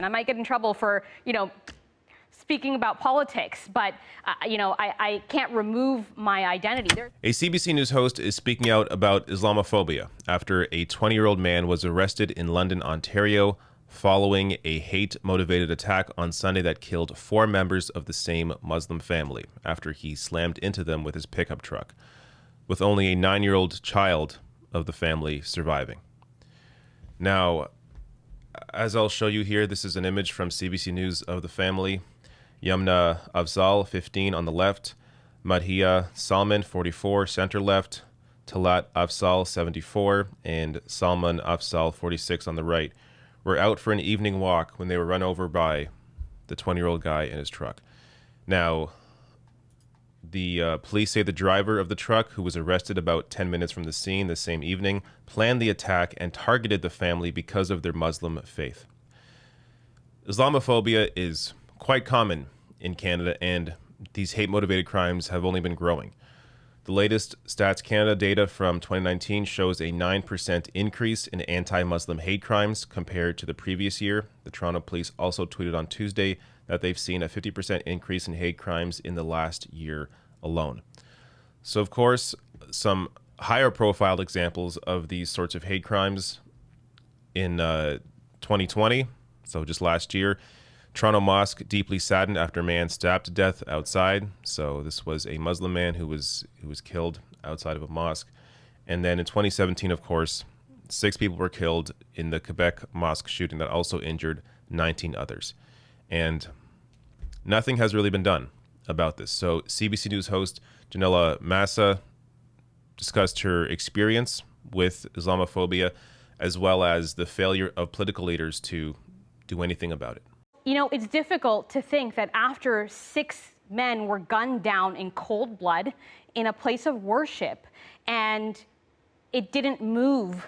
And I might get in trouble for, speaking about politics, but, I can't remove my identity. A CBC News host is speaking out about Islamophobia after a 20-year-old man was arrested in London, Ontario, following a hate-motivated attack on Sunday that killed 4 members of the same Muslim family after he slammed into them with his pickup truck, with only a 9-year-old child of the family surviving. Now, as I'll show you here, this is an image from CBC News of the family. Yumna Afzal, 15, on the left. Madhiya Salman, 44, center left. Talat Afzal, 74, and Salman Afzal, 46, on the right, were out for an evening walk when they were run over by the 20-year-old guy in his truck. Now, the police say the driver of the truck, who was arrested about 10 minutes from the scene the same evening, planned the attack and targeted the family because of their Muslim faith. Islamophobia is quite common in Canada, and these hate-motivated crimes have only been growing. The latest Stats Canada data from 2019 shows a 9% increase in anti-Muslim hate crimes compared to the previous year. The Toronto Police also tweeted on Tuesday that they've seen a 50% increase in hate crimes in the last year alone. So, of course, some higher-profile examples of these sorts of hate crimes in 2020, so just last year. Toronto mosque deeply saddened after a man stabbed to death outside. So this was a Muslim man who was killed outside of a mosque. And then in 2017, of course, 6 people were killed in the Quebec mosque shooting that also injured 19 others. And nothing has really been done about this. So CBC News host Ginella Massa discussed her experience with Islamophobia, as well as the failure of political leaders to do anything about it. It's difficult to think that after 6 men were gunned down in cold blood in a place of worship, and it didn't move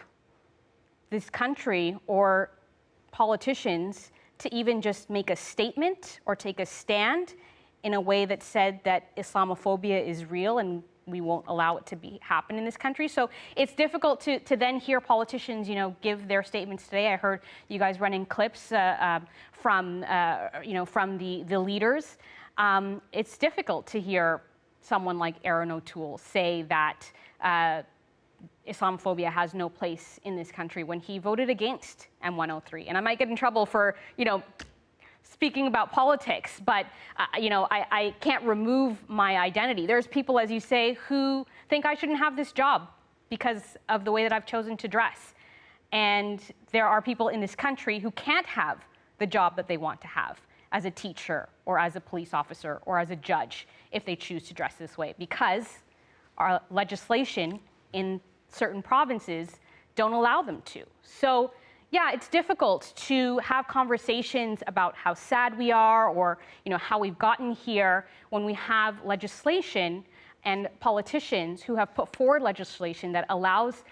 this country or politicians to even just make a statement or take a stand in a way that said that Islamophobia is real and we won't allow it to happen in this country. So it's difficult to then hear politicians, give their statements today. I heard you guys running clips from the leaders. It's difficult to hear someone like Aaron O'Toole say that Islamophobia has no place in this country when he voted against M103. And I might get in trouble for, speaking about politics, but I can't remove my identity. There's people, as you say, who think I shouldn't have this job because of the way that I've chosen to dress. And there are people in this country who can't have the job that they want to have as a teacher or as a police officer or as a judge if they choose to dress this way, because our legislation in certain provinces don't allow them to. So yeah, it's difficult to have conversations about how sad we are or, how we've gotten here when we have legislation and politicians who have put forward legislation that allows,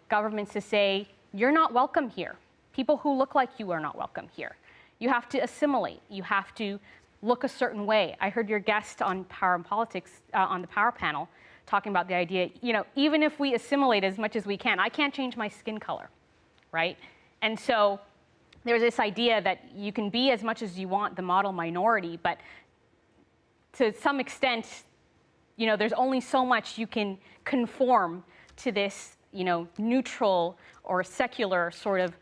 governments to say, you're not welcome here. People who look like you are not welcome here. You have to assimilate. You have to look a certain way. I heard your guest on Power and Politics on the Power panel talking about the idea, even if we assimilate as much as we can, I can't change my skin color, right? And so there's this idea that you can be as much as you want the model minority, but to some extent, there's only so much you can conform to this, neutral or secular sort of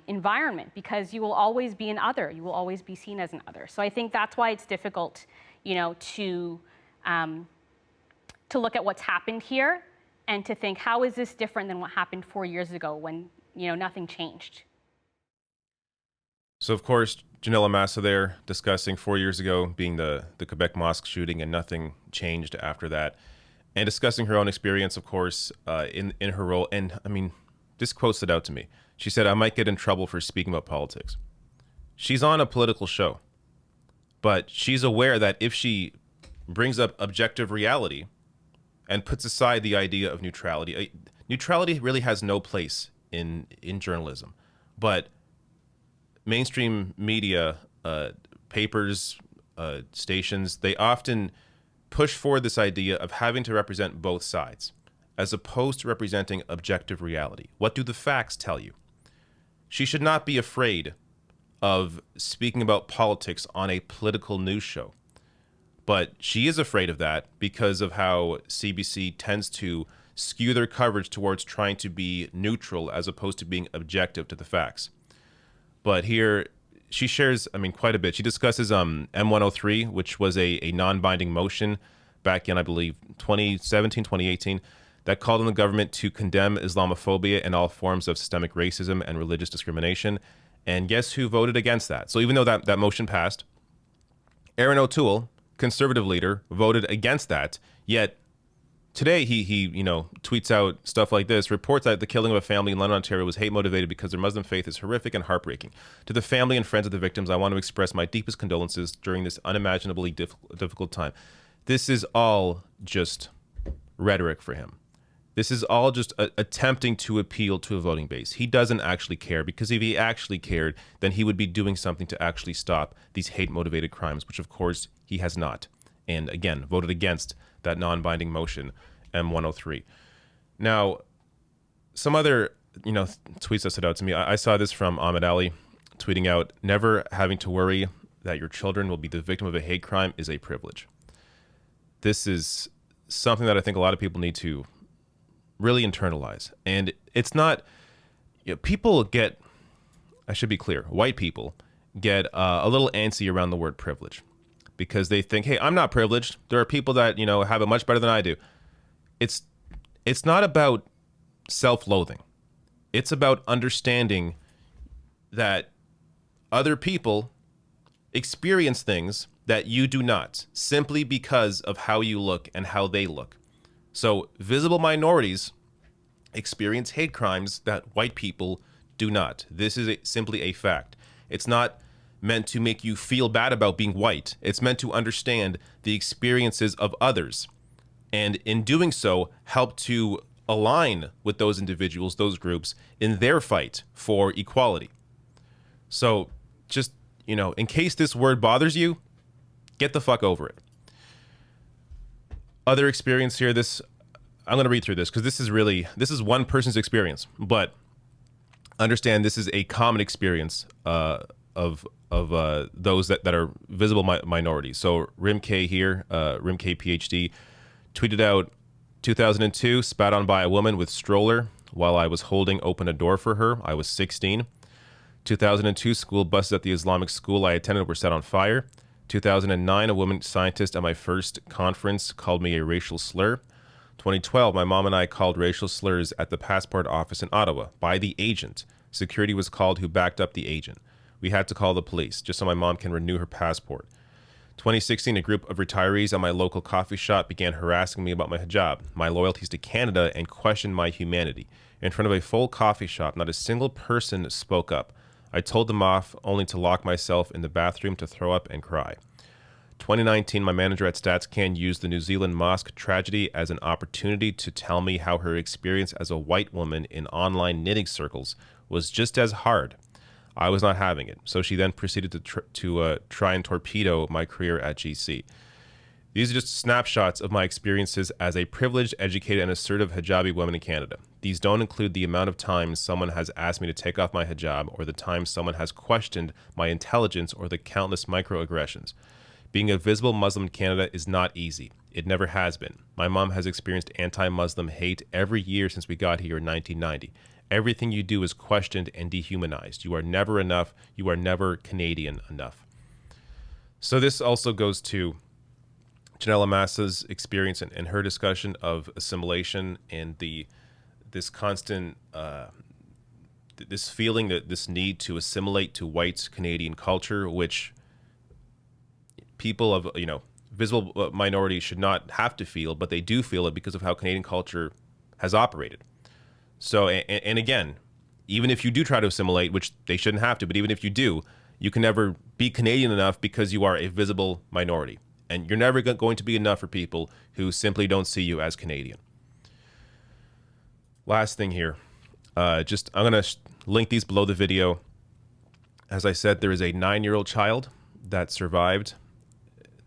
environment, because you will always be an other. You will always be seen as an other. So I think that's why it's difficult, to look at what's happened here and to think, how is this different than what happened 4 years ago when nothing changed? So, of course, Ginella Massa there discussing 4 years ago being the Quebec mosque shooting, and nothing changed after that. And discussing her own experience, of course, in her role. And, this quote stood out to me. She said, I might get in trouble for speaking about politics. She's on a political show. But she's aware that if she brings up objective reality and puts aside the idea of neutrality, neutrality really has no place in journalism. But mainstream media, papers, stations, they often push forward this idea of having to represent both sides, as opposed to representing objective reality. What do the facts tell you? She should not be afraid of speaking about politics on a political news show. But she is afraid of that because of how CBC tends to skew their coverage towards trying to be neutral as opposed to being objective to the facts. But here she shares, quite a bit. She discusses M103, which was a non-binding motion back in, I believe, 2017, 2018, that called on the government to condemn Islamophobia and all forms of systemic racism and religious discrimination. And guess who voted against that? So even though that motion passed, Aaron O'Toole, conservative leader, voted against that. Yet today he tweets out stuff like this: reports that the killing of a family in London, Ontario was hate motivated because their Muslim faith is horrific and heartbreaking. To the family and friends of the victims, I want to express my deepest condolences during this unimaginably difficult time. This is all just rhetoric for him. This is all just attempting to appeal to a voting base. He doesn't actually care, because if he actually cared, then he would be doing something to actually stop these hate-motivated crimes, which of course he has not. And again, voted against that non-binding motion, M103. Now, some other tweets that stood out to me. I saw this from Ahmed Ali, tweeting out, "Never having to worry that your children will be the victim of a hate crime is a privilege." This is something that I think a lot of people need to really internalize. And it's not, people get, I should be clear, white people get a little antsy around the word privilege, because they think, hey, I'm not privileged. There are people that, have it much better than I do. It's not about self-loathing. It's about understanding that other people experience things that you do not, simply because of how you look and how they look. So visible minorities experience hate crimes that white people do not. This is simply a fact. It's not meant to make you feel bad about being white. It's meant to understand the experiences of others, and in doing so, help to align with those individuals, those groups, in their fight for equality. So just, in case this word bothers you, get the fuck over it. Other experience here, I'm going to read through this because this is one person's experience, but understand this is a common experience of those that are visible minorities. So Rimk here, Rimk PhD, tweeted out, 2002, spat on by a woman with stroller while I was holding open a door for her. I was 16. 2002, school buses at the Islamic school I attended were set on fire. 2009, a woman scientist at my first conference called me a racial slur. 2012, my mom and I called racial slurs at the passport office in Ottawa by the agent. Security was called, who backed up the agent. We had to call the police just so my mom can renew her passport. 2016, a group of retirees at my local coffee shop began harassing me about my hijab, my loyalties to Canada, and questioned my humanity. In front of a full coffee shop, not a single person spoke up. I told them off, only to lock myself in the bathroom to throw up and cry. 2019, my manager at StatsCan used the New Zealand mosque tragedy as an opportunity to tell me how her experience as a white woman in online knitting circles was just as hard. I was not having it, so she then proceeded to try and torpedo my career at GC. These are just snapshots of my experiences as a privileged, educated, and assertive hijabi woman in Canada. These don't include the amount of times someone has asked me to take off my hijab, or the times someone has questioned my intelligence, or the countless microaggressions. Being a visible Muslim in Canada is not easy. It never has been. My mom has experienced anti-Muslim hate every year since we got here in 1990. Everything you do is questioned and dehumanized. You are never enough. You are never Canadian enough. So this also goes to Ginella Massa's experience and her discussion of assimilation and this constant this feeling, that this need to assimilate to white Canadian culture, which people of visible minorities should not have to feel, but they do feel it because of how Canadian culture has operated. So, and again, even if you do try to assimilate, which they shouldn't have to, but even if you do, you can never be Canadian enough because you are a visible minority. And you're never going to be enough for people who simply don't see you as Canadian. Last thing here, I'm going to link these below the video. As I said, there is a 9-year-old child that survived,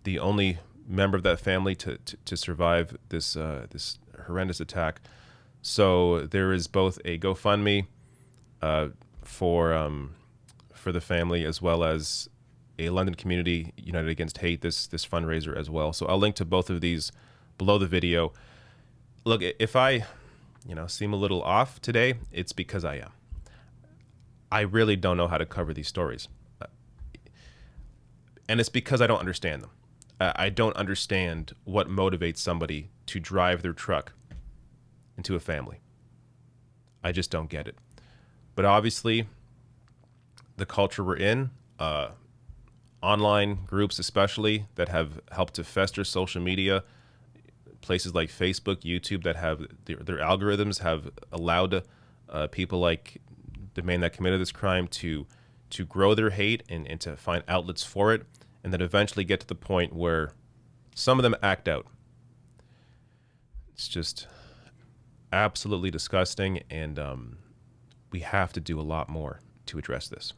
the only member of that family to survive this horrendous attack. So there is both a GoFundMe for for the family, as well as a London Community United Against Hate, this fundraiser as well. So I'll link to both of these below the video. Look, if I, seem a little off today, it's because I am. I really don't know how to cover these stories. And it's because I don't understand them. I don't understand what motivates somebody to drive their truck into a family. I just don't get it. But obviously, the culture we're in, online groups especially that have helped to fester social media, places like Facebook, YouTube that have their algorithms have allowed people like the man that committed this crime to grow their hate and to find outlets for it, and then eventually get to the point where some of them act out. It's just absolutely disgusting, and we have to do a lot more to address this.